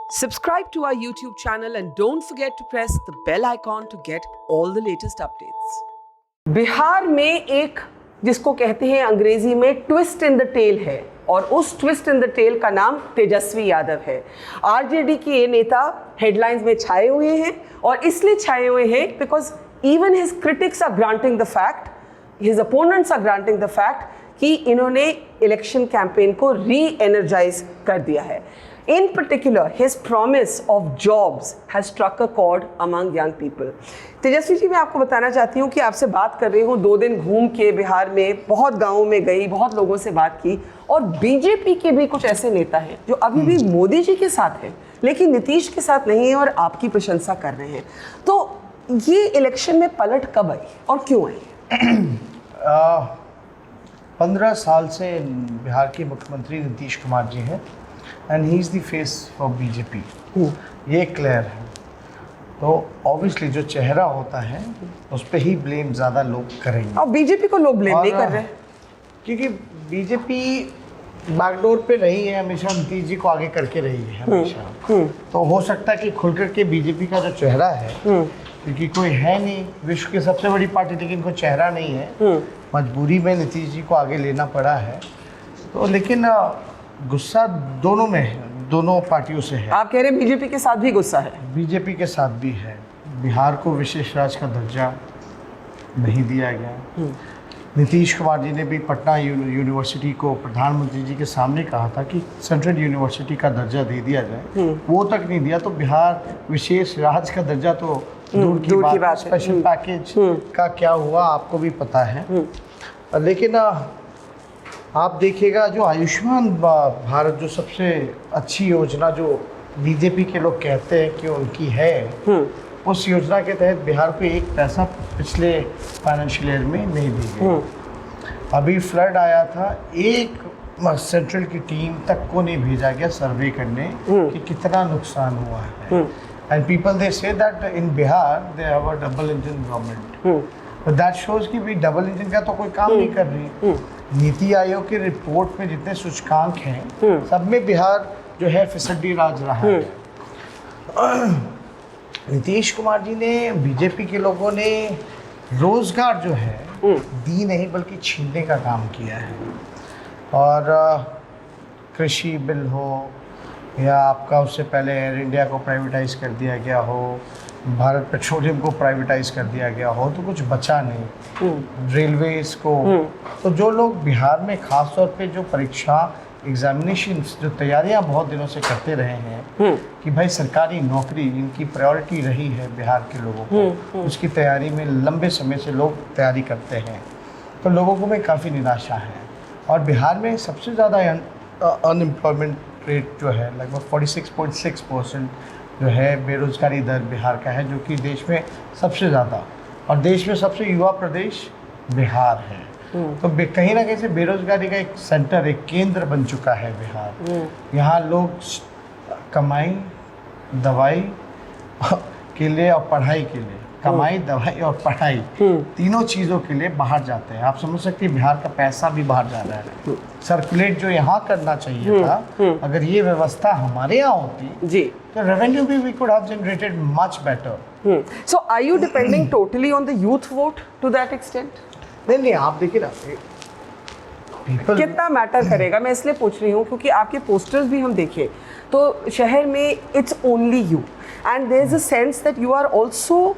Subscribe to our YouTube channel and don't forget to press the bell icon to get all the latest updates. Bihar में एक जिसको कहते हैं अंग्रेजी में ट्विस्ट इन द टेल है और उस ट्विस्ट इन द टेल का नाम तेजस्वी यादव है। आरजेडी के ये नेता हेडलाइंस में छाए हुए हैं और इसलिए छाए हुए हैं because even his critics are granting the fact, his opponents are granting the fact कि इन्होंने इलेक्शन कैंपेन को री एनर्जाइज कर दिया है। In particular, his promise of jobs has struck a chord among young people. Tejashwi ji, मैं आपको बताना चाहती हूँ कि आपसे बात कर रही हूँ, 2 दिन घूम के बिहार में बहुत गाँव में गई, बहुत लोगों से बात की और बीजेपी के भी कुछ ऐसे नेता हैं जो अभी भी मोदी जी के साथ हैं लेकिन नीतीश के साथ नहीं है और आपकी प्रशंसा कर रहे हैं। तो ये इलेक्शन में पलट कब आई और क्यों आई? 15 साल से बिहार के मुख्यमंत्री नीतीश कुमार जी हैं and he is the face of BJP, ये क्लियर है। तो ऑब्वियसली जो चेहरा होता है उस पर ही ब्लेम ज़्यादा लोग करेंगे और बीजेपी को लोग ब्लेम नहीं कर रहे क्योंकि बीजेपी बैकडोर पे रही है, हमेशा नीतीश जी को आगे करके रही है हमेशा। तो हो सकता है कि खुल करके बीजेपी का जो चेहरा है, क्योंकि कोई है नहीं विश्व की सबसे बड़ी पार्टी लेकिन कोई चेहरा नहीं है, मजबूरी में नीतीश जी को आगे लेना पड़ा है। तो लेकिन गुस्सा दोनों में है, दोनों पार्टियों से है। आप कह रहे हैं बीजेपी के साथ भी गुस्सा है? बीजेपी के साथ भी है। बिहार को विशेष राज्य का दर्जा नहीं दिया गया। नीतीश कुमार जी ने भी पटना यूनिवर्सिटी को प्रधानमंत्री जी के सामने कहा था कि सेंट्रल यूनिवर्सिटी का दर्जा दे दिया जाए, वो तक नहीं दिया। तो बिहार विशेष राज्य का दर्जा तो दूर की बात, स्पेशल पैकेज का क्या हुआ आपको भी पता है। लेकिन आप देखिएगा जो आयुष्मान भारत जो सबसे अच्छी योजना जो बीजेपी के लोग कहते हैं कि उनकी है, उस योजना के तहत बिहार को 1 पैसा पिछले फाइनेंशियल ईयर में नहीं दी गई। अभी फ्लड आया था, एक सेंट्रल की टीम तक को नहीं भेजा गया सर्वे करने कि कितना नुकसान हुआ है। And people they say that in Bihar they have a double engine government. That shows कि भी डबल इंजन का तो कोई काम नहीं कर रही। नीति आयोग की रिपोर्ट में जितने सूचकांक हैं सब में बिहार जो है फिसड्डी राज रहा है। नीतीश कुमार जी ने, बीजेपी के लोगों ने रोजगार जो है दी नहीं बल्कि छीनने का काम किया है। और कृषि बिल हो या आपका उससे पहले एयर इंडिया को प्राइवेटाइज कर दिया गया हो, भारत पेट्रोलियम को प्राइवेटाइज कर दिया गया हो, तो कुछ बचा नहीं। रेलवेज को तो जो लोग बिहार में खास तौर पे जो परीक्षा एग्जामिनेशन जो तैयारियां बहुत दिनों से करते रहे हैं कि भाई सरकारी नौकरी इनकी प्रायोरिटी रही है बिहार के लोगों को, उसकी तैयारी में लंबे समय से लोग तैयारी करते हैं, तो लोगों को में काफ़ी निराशा है। और बिहार में सबसे ज़्यादा अनएम्प्लॉयमेंट रेट जो है लगभग 46.6% जो है बेरोज़गारी दर बिहार का है, जो कि देश में सबसे ज़्यादा, और देश में सबसे युवा प्रदेश बिहार है। तो कहीं ना कहीं से बेरोज़गारी का एक सेंटर, एक केंद्र बन चुका है बिहार। यहाँ लोग कमाई दवाई के लिए और पढ़ाई के लिए, कमाई दवाई और पढ़ाई तीनों चीज़ों के लिए बाहर जाते हैं। आप समझ सकते हैं बिहार का पैसा भी बाहर जा रहा है। सर्कुलेट जो यहाँ करना चाहिए था, अगर ये व्यवस्था हमारे यहाँ होती जी तो रेवेन्यू भी we could have generated much better. So are you depending totally on the youth vote to that extent? नहीं, आप देखिए ना कितना मैटर करेगा, मैं इसलिए पूछ रही हूँ क्योंकि आपके पोस्टर्स भी हम देखें तो शहर में it's only you and there is a sense that you are also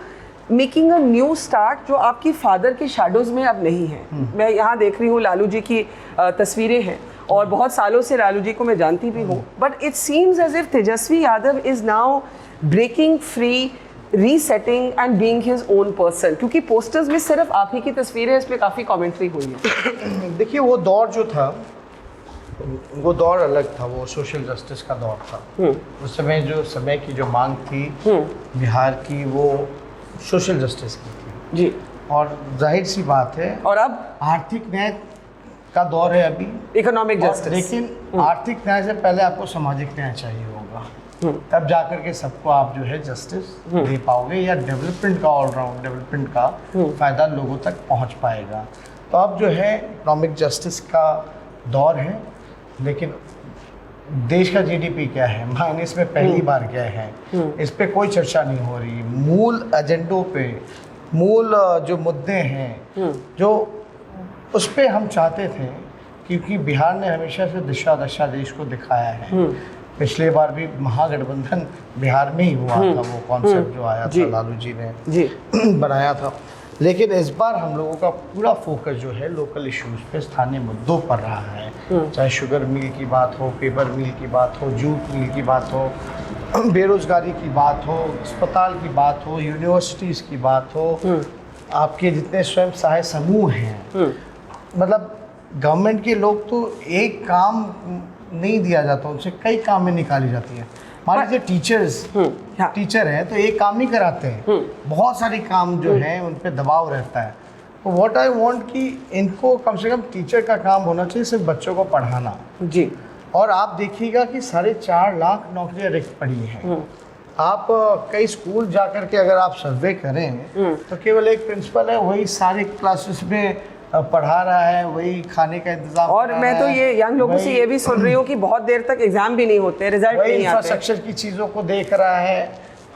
making a new start जो आपकी फादर के शैडोज में अब नहीं है। मैं यहाँ देख रही हूँ लालू जी की तस्वीरें हैं और बहुत सालों से लालू जी को मैं जानती भी हूँ, but it seems as if Tejashwi Yadav is now breaking free, resetting and being his own person, क्योंकि पोस्टर्स में सिर्फ आप ही की तस्वीरें, इस पर काफ़ी कमेंट्री हुई है। देखिए वो दौर जो था वो दौर अलग था, वो सोशल जस्टिस का दौर था। उस समय जो समय की जो मांग थी बिहार की वो सोशल जस्टिस की थी जी, और जाहिर सी बात है। और अब आर्थिक न्याय का दौर है अभी, इकोनॉमिक जस्टिस, लेकिन आर्थिक न्याय से पहले आपको सामाजिक न्याय चाहिए होगा, तब जाकर के सबको आप जो है जस्टिस दे पाओगे या डेवलपमेंट का, ऑलराउंड डेवलपमेंट का फ़ायदा लोगों तक पहुंच पाएगा। तो अब जो है इकोनॉमिक जस्टिस का दौर है, लेकिन देश का जीडीपी क्या है, माइनस में पहली बार गए हैं, इस पे कोई चर्चा नहीं हो रही। मूल एजेंडों पे, मूल जो मुद्दे हैं जो उस पे हम चाहते थे, क्योंकि बिहार ने हमेशा से दिशा दशा देश को दिखाया है। पिछले बार भी महागठबंधन बिहार में ही हुआ था, वो कॉन्सेप्ट जो आया था लालू जी ने बनाया था। लेकिन इस बार हम लोगों का पूरा फोकस जो है लोकल इश्यूज पे, स्थानीय मुद्दों पर रहा है। चाहे शुगर मिल की बात हो, पेपर मिल की बात हो, जूट मिल की बात हो, बेरोजगारी की बात हो, अस्पताल की बात हो, यूनिवर्सिटीज़ की बात हो, आपके जितने स्वयं सहायक समूह हैं, मतलब गवर्नमेंट के लोग तो एक काम नहीं दिया जाता, उनसे कई काम में निकाली जाती है। मान लीजिए टीचर हैं तो एक काम नहीं कराते हैं, बहुत सारे काम जो हैं उन पे दबाव रहता है। तो व्हाट आई वांट कि इनको कम से कम टीचर का काम होना चाहिए सिर्फ बच्चों को पढ़ाना जी। और आप देखिएगा कि 4.5 लाख नौकरियां रिक्त पड़ी हैं। आप कई स्कूल जा कर के अगर आप सर्वे करें तो केवल एक प्रिंसिपल है, वही सारे क्लासेस में पढ़ा रहा है, वही खाने का इंतजाम और मैं तो ये यंग लोगों से ये भी सुन रही हूँ कि बहुत देर तक एग्जाम भी नहीं होते, रिजल्ट नहीं आते, इंफ्रास्ट्रक्चर की चीज़ों को देख रहा है।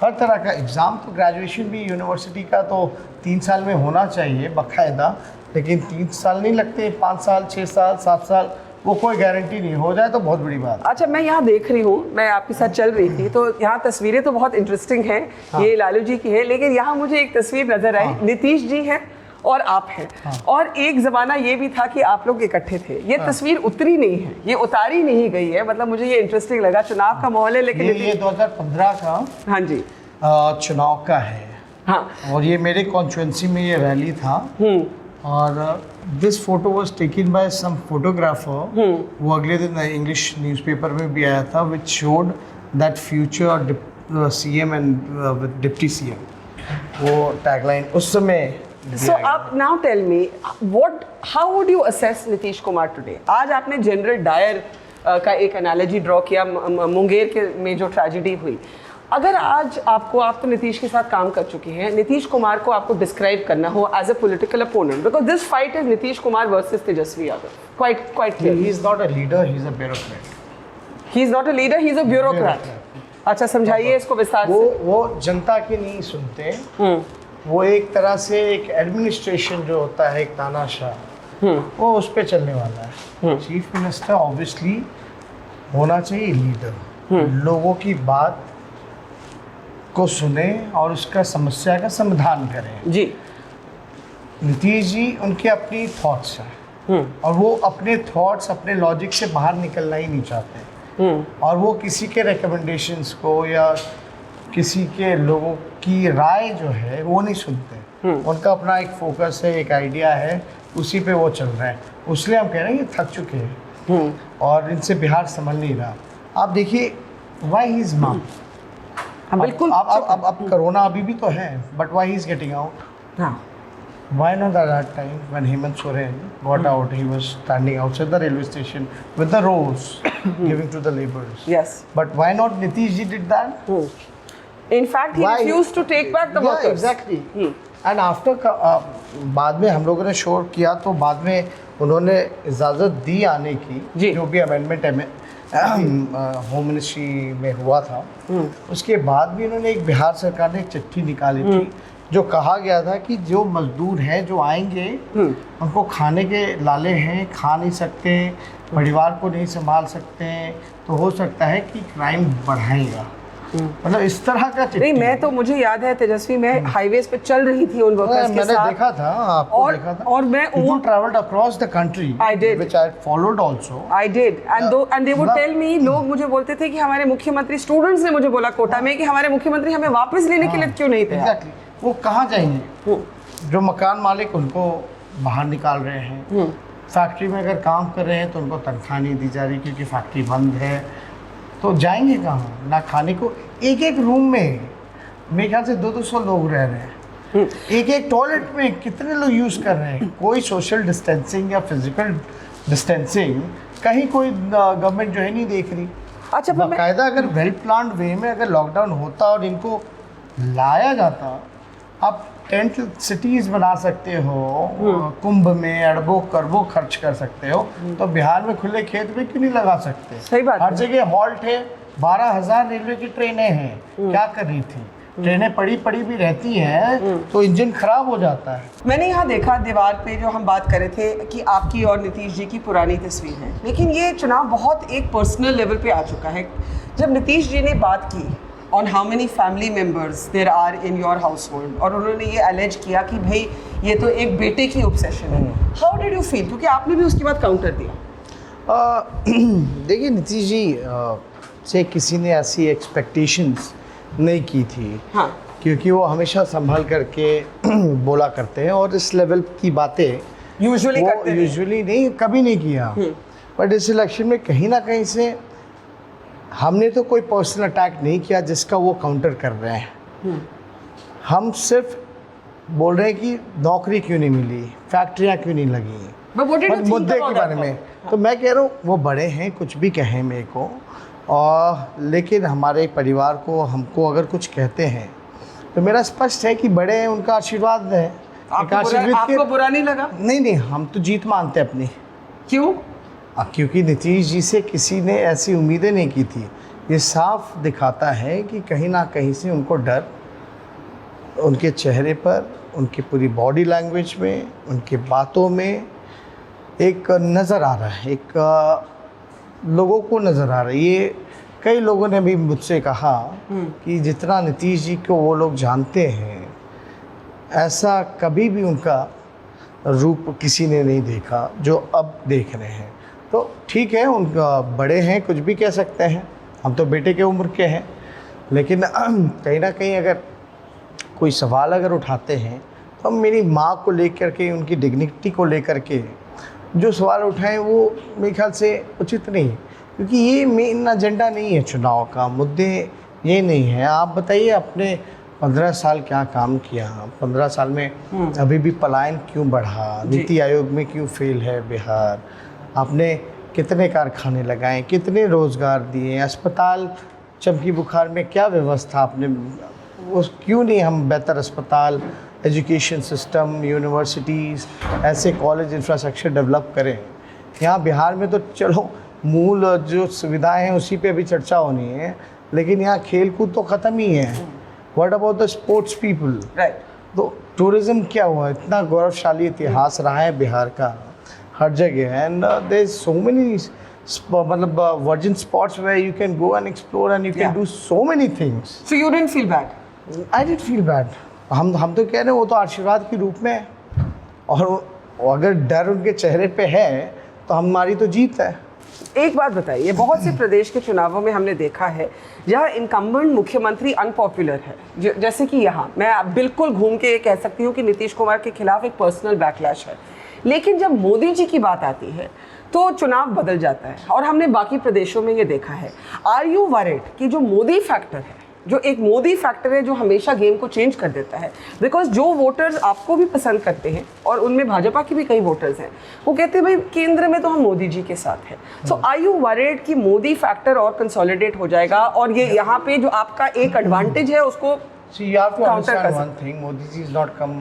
हर तरह का एग्ज़ाम, तो ग्रेजुएशन भी यूनिवर्सिटी का तो 3 साल में होना चाहिए बाकायदा, लेकिन 3 साल नहीं लगते, 5 साल 6 साल 7 साल, वो कोई गारंटी नहीं, हो जाए तो बहुत बड़ी बात। अच्छा, मैं यहाँ देख रही हूँ, मैं आपके साथ चल रही थी तो यहाँ तस्वीरें तो बहुत इंटरेस्टिंग हैं। ये लालू जी की है, लेकिन यहाँ मुझे एक तस्वीर नजर आई, नीतीश जी हैं और आप हैं। और एक ज़माना ये भी था कि आप लोग इकट्ठे थे। ये तस्वीर उतरी नहीं है, ये उतारी नहीं गई है, मतलब मुझे ये इंटरेस्टिंग लगा। चुनाव का माहौल है, लेकिन ये 2015 का हाँ जी चुनाव का है। हाँ, और ये मेरे कॉन्स्टिट्यूएंसी में ये रैली था। और this photo was taken by some photographer. वो अगले दिन इंग्लिश न्यूज़पेपर में भी आया था, which showed that future CM and with deputy CM, वो टैगलाइन उस समय। So now tell me, how would you assess Nitish Kumar today? आज आपने जनरल डायर का एक एनालॉजी ड्रॉ किया मुंगेर के में जो ट्रेजेडी हुई। अगर आज आपको, आप तो नीतीश के साथ काम कर चुके हैं, नीतीश कुमार को आपको डिस्क्राइब करना हो as a political opponent, because this fight is Nitish Kumar versus Tejashwi Yadav, quite clear. He is not a leader, he is a bureaucrat. He is not a leader, he is a bureaucrat. अच्छा, समझाइए इसको विस्तार से। वो जनता की नहीं सुनते। वो एक तरह से एक एडमिनिस्ट्रेशन जो होता है, एक तानाशाह, वो उस पर चलने वाला है। चीफ मिनिस्टर ऑब्वियसली होना चाहिए लीडर, लोगों की बात को सुने और उसका समस्या का समाधान करें जी। नीतीश जी, उनके अपनी थॉट्स हैं और वो अपने थॉट्स, अपने लॉजिक से बाहर निकलना ही नहीं चाहते। और वो किसी के रिकमेंडेशंस को या किसी के लोगों की राय जो है वो नहीं सुनते। उनका अपना एक फोकस है, एक आइडिया है, उसी पे वो चल रहे हैं। इसलिए हम कह रहे हैं ये थक चुके हैं और इनसे बिहार संभल नहीं रहा। आप देखिए, व्हाई ही इज मम, बिल्कुल। अब कोरोना अभी भी तो है, but why he is getting out. Why not at that time when Hemant Soren got out, he was standing outside the railway station with the rose giving to the laborers. Yes. But why not Nitish ji did that? In fact, he refused to take back the workers. Exactly. And after बाद में हम लोगों ने शोर किया तो बाद में उन्होंने इजाज़त दी आने की, जो भी अमेंडमेंट होम मिनिस्ट्री में हुआ था, उसके बाद भी उन्होंने एक बिहार सरकार ने एक चिट्ठी निकाली थी जो कहा गया था कि जो मजदूर हैं जो आएंगे उनको खाने के लाले हैं, खा नहीं सकते, परिवार को नहीं संभाल सकते, तो हो सकता है कि क्राइम बढ़ाएगा। मतलब इस तरह का नहीं, मैं तो, मुझे याद है तेजस्वी, मैं हाईवेज पे चल रही थी उन वर्कर्स के साथ, मैंने देखा था, आपको देखा था, और मैं you traveled across the country, I did, which I followed also. I did, and they would tell me, लोग मुझे बोलते थे कि हमारे मुख्यमंत्री, स्टूडेंट्स ने मुझे बोला कोटा में कि हमारे मुख्यमंत्री हमें वापस लेने के लिए क्यों नहीं थे। Exactly. वो कहाँ जाएंगे? जो मकान मालिक उनको बाहर निकाल रहे हैं, फैक्ट्री में अगर काम कर रहे हैं तो उनको तनख्वाह नहीं दी जा रही क्योंकि फैक्ट्री बंद है, तो जाएंगे कहाँ? ना खाने को, एक एक रूम में मेरे ख्याल से 200 लोग रह रहे हैं, एक एक टॉयलेट में कितने लोग यूज़ कर रहे हैं, कोई सोशल डिस्टेंसिंग या फिजिकल डिस्टेंसिंग कहीं कोई गवर्नमेंट जो है नहीं देख रही। अच्छा, बाकायदा अगर वेल प्लान्ड वे में अगर लॉकडाउन होता और इनको लाया जाता, आप टेंट सिटीज बना सकते हो, कुंभ में अरबों करोड़ों खर्च कर सकते हो, तो बिहार में खुले खेत में क्यों नहीं लगा सकते? सही बात हर है। जगह हॉल्ट है, 12,000 रेलवे की ट्रेनें हैं, क्या कर रही थी? ट्रेनें पड़ी पड़ी भी रहती हैं तो इंजन खराब हो जाता है। मैंने यहाँ देखा दीवार पे जो हम बात कर रहे थे कि आपकी और नीतीश जी की पुरानी तस्वीर है, लेकिन ये चुनाव बहुत एक पर्सनल लेवल पे आ चुका है। जब नीतीश जी ने बात की on how many family members there are in your household, और उन्होंने ये अलेज किया कि भाई ये तो एक बेटे की ऑब्सेशन है, हाउ डिड यू फील? क्योंकि आपने भी उसके बाद काउंटर दिया। देखिए नीतीश जी से किसी ने ऐसी एक्सपेक्टेशंस नहीं की थी। हाँ, क्योंकि वो हमेशा संभल करके बोला करते हैं और इस लेवल की बातें यूजुअली करते हैं। यूजुअली नहीं, कभी नहीं किया। बट इस इलेक्शन में कहीं ना कहीं से हमने तो कोई पर्सनल अटैक नहीं किया जिसका वो काउंटर कर रहे हैं। हम सिर्फ बोल रहे हैं कि नौकरी क्यों नहीं मिली, फैक्ट्रियाँ क्यों नहीं लगी, But what did you think मुद्दे about के बारे that? में। तो मैं कह रहा हूँ वो बड़े हैं, कुछ भी कहें मेरे को, और लेकिन हमारे परिवार को हमको अगर कुछ कहते हैं तो मेरा स्पष्ट है कि बड़े हैं, उनका आशीर्वाद है। आपको बुरा नहीं लगा? नहीं, हम तो जीत मानते हैं अपनी। क्यों? क्योंकि नीतीश जी से किसी ने ऐसी उम्मीदें नहीं की थी। ये साफ दिखाता है कि कहीं ना कहीं से उनको डर उनके चेहरे पर, उनकी पूरी बॉडी लैंग्वेज में, उनकी बातों में एक नज़र आ रहा है, एक लोगों को नज़र आ रहा है। ये कई लोगों ने भी मुझसे कहा कि जितना नीतीश जी को वो लोग जानते हैं ऐसा कभी भी उनका रूप किसी ने नहीं देखा जो अब देख रहे हैं। तो ठीक है, उनका बड़े हैं, कुछ भी कह सकते हैं, हम तो बेटे के उम्र के हैं, लेकिन कहीं ना कहीं अगर कोई सवाल अगर उठाते हैं तो हम मेरी माँ को लेकर के, उनकी डिग्निटी को लेकर के जो सवाल उठाएं वो मेरे ख्याल से उचित नहीं, क्योंकि ये मेन एजेंडा नहीं है चुनाव का। मुद्दे ये नहीं है। आप बताइए आपने 15 साल क्या काम किया, 15 साल में अभी भी पलायन क्यों बढ़ा, नीति आयोग में क्यों फेल है बिहार, आपने कितने कारखाने लगाए, कितने रोज़गार दिए, अस्पताल चमकी बुखार में क्या व्यवस्था आपने, वो क्यों नहीं हम बेहतर अस्पताल, एजुकेशन सिस्टम, यूनिवर्सिटीज़, ऐसे कॉलेज इंफ्रास्ट्रक्चर डेवलप करें। यहाँ बिहार में तो चलो मूल जो सुविधाएं हैं उसी पे अभी चर्चा होनी है, लेकिन यहाँ खेल कूद तो ख़त्म ही है। What about the sports people? Right. तो टूरिज़्म क्या हुआ? इतना गौरवशाली इतिहास रहा है बिहार का हर जगह, एंड देयर सो मेनी मतलब virgin spots where you can go and explore and you can do so many things. So you didn't feel bad? I did feel bad. हम तो कह रहे हैं वो तो आशीर्वाद के रूप में है, और अगर डर उनके चेहरे पे है तो हमारी तो जीत है। एक बात बताइए, बहुत से प्रदेश के चुनावों में हमने देखा है जहाँ इनकम्बेंट मुख्यमंत्री अनपॉपुलर है, जैसे कि यहाँ मैं बिल्कुल घूम के ये कह सकती हूँ कि नीतीश कुमार के खिलाफ एक पर्सनल बैकलैश है, लेकिन जब मोदी जी की बात आती है तो चुनाव बदल जाता है, और हमने बाकी प्रदेशों में ये देखा है। आर यू वरीड कि जो मोदी फैक्टर है, जो एक मोदी फैक्टर है जो हमेशा गेम को चेंज कर देता है, बिकॉज जो वोटर्स आपको भी पसंद करते हैं और उनमें भाजपा की भी कई वोटर्स हैं, वो कहते हैं भाई केंद्र में तो हम मोदी जी के साथ हैं। सो आर यू वरीड कि मोदी फैक्टर और कंसोलिडेट हो जाएगा और ये यहाँ पे जो आपका एक एडवांटेज है उसको See, you have to counter understand कर one thing. Modi ji is not come.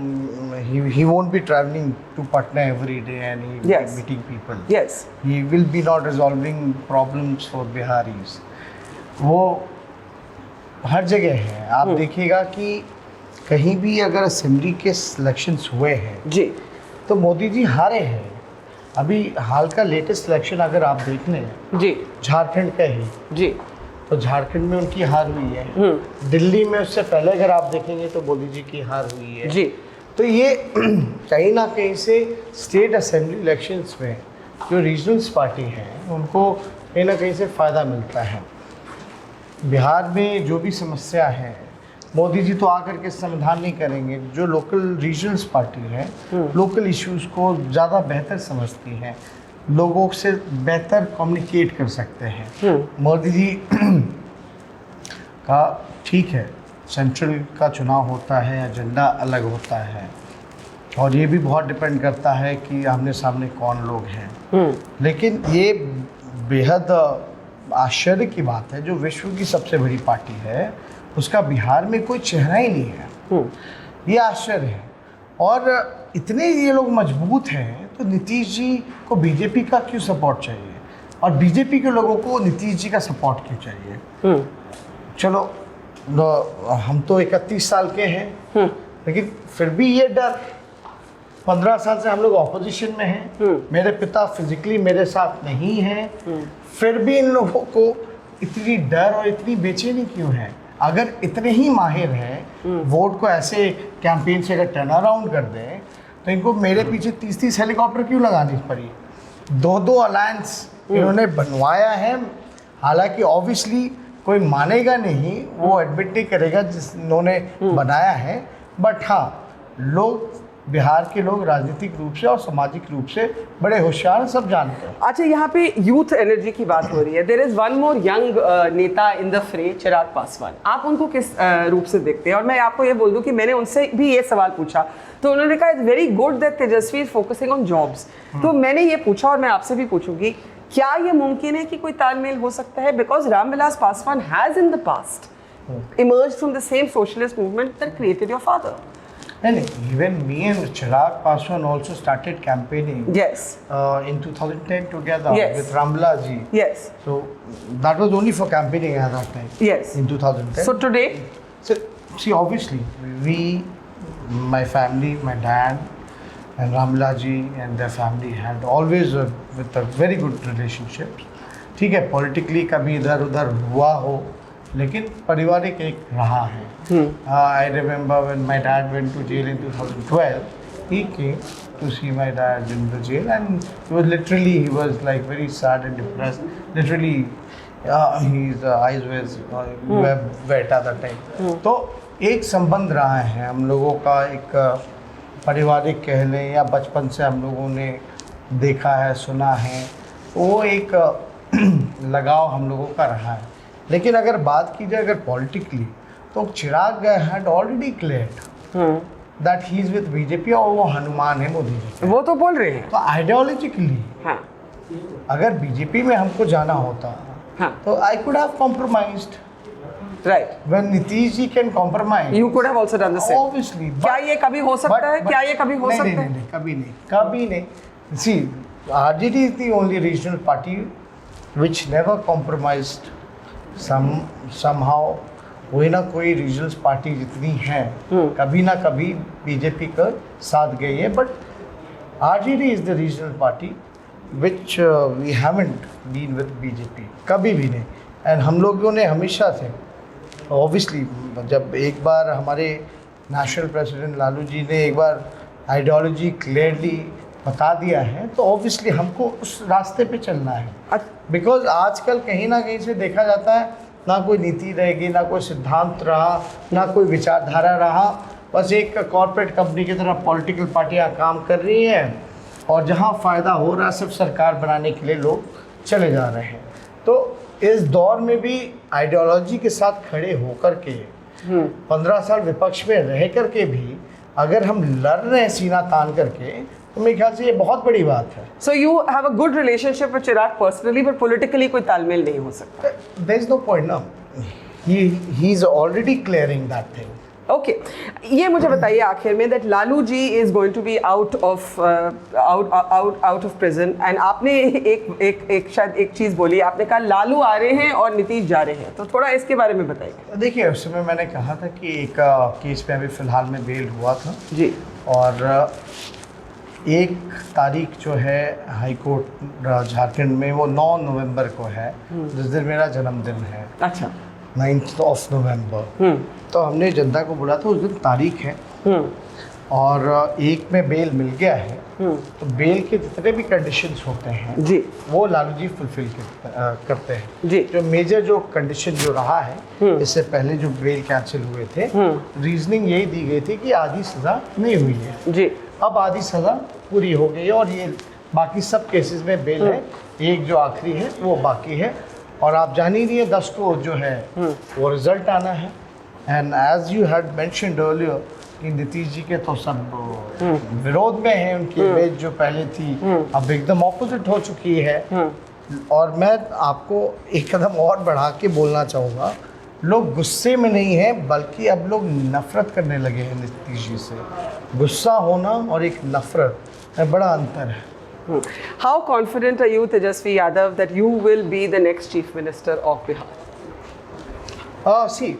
He won't be traveling to Patna every day and he will Yes. be meeting people. Yes. He will be not resolving problems for Biharis. वो हर जगह है। आप देखिएगा कि कहीं भी अगर assembly के सिलेक्शंस हुए हैं जी, तो मोदी जी हारे हैं। अभी हाल का लेटेस्ट सिलेक्शन अगर आप देख लें, जी, झारखंड का ही, जी, तो झारखंड में उनकी हार हुई है। दिल्ली में उससे पहले अगर आप देखेंगे तो मोदी जी की हार हुई है। जी। तो ये कहीं ना कहीं से स्टेट असेंबली इलेक्शंस में जो रीजनल्स पार्टी हैं उनको कहीं ना कहीं से फ़ायदा मिलता है। बिहार में जो भी समस्या है मोदी जी तो आकर के समाधान नहीं करेंगे। जो लोकल रीजनल्स पार्टी है लोकल इश्यूज़ को ज़्यादा बेहतर समझती हैं, लोगों से बेहतर कम्युनिकेट कर सकते हैं। मोदी जी का ठीक है, सेंट्रल का चुनाव होता है, एजेंडा अलग होता है, और ये भी बहुत डिपेंड करता है कि आमने सामने कौन लोग हैं। लेकिन ये बेहद आश्चर्य की बात है, जो विश्व की सबसे बड़ी पार्टी है उसका बिहार में कोई चेहरा ही नहीं है। ये आश्चर्य है। और इतने ये लोग मजबूत हैं तो नीतीश जी को बीजेपी का क्यों सपोर्ट चाहिए और बीजेपी के लोगों को नीतीश जी का सपोर्ट क्यों चाहिए? चलो हम तो 31 साल के हैं, लेकिन फिर भी ये डर, 15 साल से हम लोग ऑपोजिशन में हैं, मेरे पिता फिजिकली मेरे साथ नहीं हैं, फिर भी इन लोगों को इतनी डर और इतनी बेचैनी क्यों है? अगर इतने ही माहिर हैं, वोट को ऐसे कैंपेन से अगर टर्न अराउंड कर दें तो इनको मेरे पीछे 30-30 हेलीकॉप्टर क्यों लगानी पड़ी? 2-2 अलायंस इन्होंने बनवाया है। हालांकि ऑब्वियसली कोई मानेगा नहीं, वो एडमिट नहीं करेगा जिन्होंने बनाया है, बट हाँ, लोग, बिहार के लोग राजनीतिक रूप से और सामाजिक रूप से बड़े होशियार, सब जानते हैं। अच्छा, यहाँ पे यूथ एनर्जी की बात हो रही है। There is one more young नेता इन द फ्रे, चिराग पासवान। आप उनको किस रूप से देखते हैं? और मैं आपको ये बोल दूं कि मैंने उनसे भी ये सवाल पूछा तो उन्होंने कहा it's very good that Tejashwi is focusing on jobs. तो मैंने ये पूछा और मैं आपसे भी पूछूंगी, क्या ये मुमकिन है कि कोई तालमेल हो सकता है? Because Ramvilas Paswan has in the past emerged from the same socialist movement that created your father. And even me and Chirag Paswan also started campaigning. Yes. In 2010 together. Yes. With Ramla ji. Yes. So that was only for campaigning at that time. Yes. In 2010. So today, So see, obviously we, my family, my dad and Ramla ji and their family had always with a very good relationship. ठीक है, politically कभी इधर उधर हुआ हो, लेकिन पारिवारिक एक रहा है। I remember when my dad went to jail in 2012, he came to see my dad in the jail and he was like very sad and depressed. Literally, his eyes were wet at that time. तो एक संबंध रहा है हम लोगों का, एक पारिवारिक कह लें या बचपन से हम लोगों ने देखा है, सुना है, वो एक लगाव हम लोगों का रहा है। लेकिन अगर बात की जाए अगर पॉलिटिकली, तो Chirag had already cleared that he is with BJP और वो हनुमान है मोदी जी। वो तो बोल रहे हैं। तो आइडियोलॉजिकली हाँ, अगर बीजेपी में हमको जाना होता, हाँ, तो I could have compromised. Right. When Nitish ji can compromise, you could have also done the same. Obviously. क्या ये कभी हो सकता है? क्या ये कभी हो सकता है? नहीं, कभी नहीं, कभी नहीं। See, RJD is the only regional party which never compromised somehow। कोई ना कोई रीजनल पार्टी जितनी है कभी ना कभी बीजेपी का साथ गई है, but RJD is the regional party which we haven't been with BJP, कभी भी नहीं। एंड हम लोगों ने हमेशा से ऑब्वियसली, जब एक बार हमारे नेशनल प्रेसिडेंट लालू जी ने एक बार आइडियोलॉजी क्लियरली बता दिया है, तो ऑब्वियसली हमको उस रास्ते पे चलना है। बिकॉज आजकल कहीं ना कहीं से देखा जाता है, ना कोई नीति रहेगी, ना कोई सिद्धांत रहा, ना कोई विचारधारा रहा, बस एक कॉर्पोरेट कंपनी की तरह पॉलिटिकल पार्टियां काम कर रही हैं और जहां फ़ायदा हो रहा है सिर्फ सरकार बनाने के लिए लोग चले जा रहे हैं। तो इस दौर में भी आइडियोलॉजी के साथ खड़े होकर के 15 साल विपक्ष में रह कर के भी अगर हम लड़ रहे हैं सीना तान करके, तो मेरे ख्याल से ये बहुत बड़ी बात है। So you have a good relationship with Chirag personally, but politically कोई तालमेल नहीं हो सकता। There is no point now. He is already clearing that thing. Okay, ये मुझे बताइए आखिर में that Lalu ji is going to be out of prison, and आपने एक शायद एक चीज़ बोली, आपने कहा लालू आ रहे हैं और नीतीश जा रहे हैं, तो थोड़ा इसके बारे में बताइए। देखिए, उस समय मैंने कहा था कि एक केस पे अभी फ़िलहाल में बेल हुआ था जी, और 1 तारीख जो है हाई कोर्ट झारखंड में, वो 9 नवंबर को है, जिस दिन मेरा जन्मदिन है। अच्छा, 9 नवंबर। तो हमने जनता को बोला था उस दिन तारीख है और 1 में बेल मिल गया है, तो बेल के जितने भी कंडीशंस होते हैं जी, वो लालू जी फुलफिल करते हैं जी। जो मेजर जो कंडीशन जो रहा है, इससे पहले जो बेल कैंसिल हुए थे, रीजनिंग यही दी गई थी कि आधी सज़ा नहीं हुई है जी, अब आधी सज़ा पूरी हो गई है और ये बाकी सब केसेस में बेल है, एक जो आखिरी है वो बाकी है। और आप जान ही रही है 10 को जो है वो रिजल्ट आना है। And as you had mentioned earlier कि नीतीश जी के तो सब विरोध में हैं, उनकी इमेज जो पहले थी अब एकदम ऑपोजिट हो चुकी है। और मैं आपको एक कदम और बढ़ा के बोलना चाहूँगा लोग गुस्से में नहीं हैं, बल्कि अब लोग नफरत करने लगे हैं नीतीश जी से। गुस्सा होना और एक नफरत में बड़ा अंतर है। How confident are you, Tejasvi Yadav, that you will be the next Chief Minister of Bihar? See,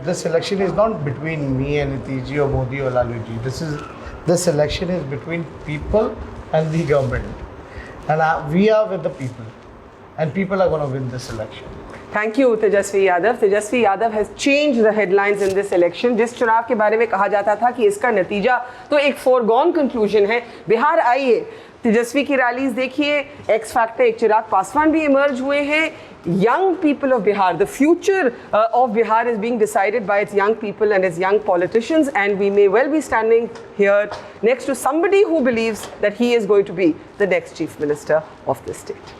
this election is not between me and Nitish ji or Modi or Lalu ji. This election is between people and the government, and we are with the people, and people are going to win this election. Thank you, Tejasvi Yadav. Tejasvi Yadav has changed the headlines in this election. जिस चुनाव के बारे में कहा जाता था कि इसका नतीजा तो एक foregone conclusion है, बिहार आइए, तेजस्वी की रैलीज देखिए, एक्स फैक्टर एक चिराग पासवान भी इमर्ज हुए हैं. Young people of Bihar, the future of Bihar is being decided by its young people and its young politicians, and we may well be standing here next to somebody who believes that he is going to be the next Chief Minister of the state.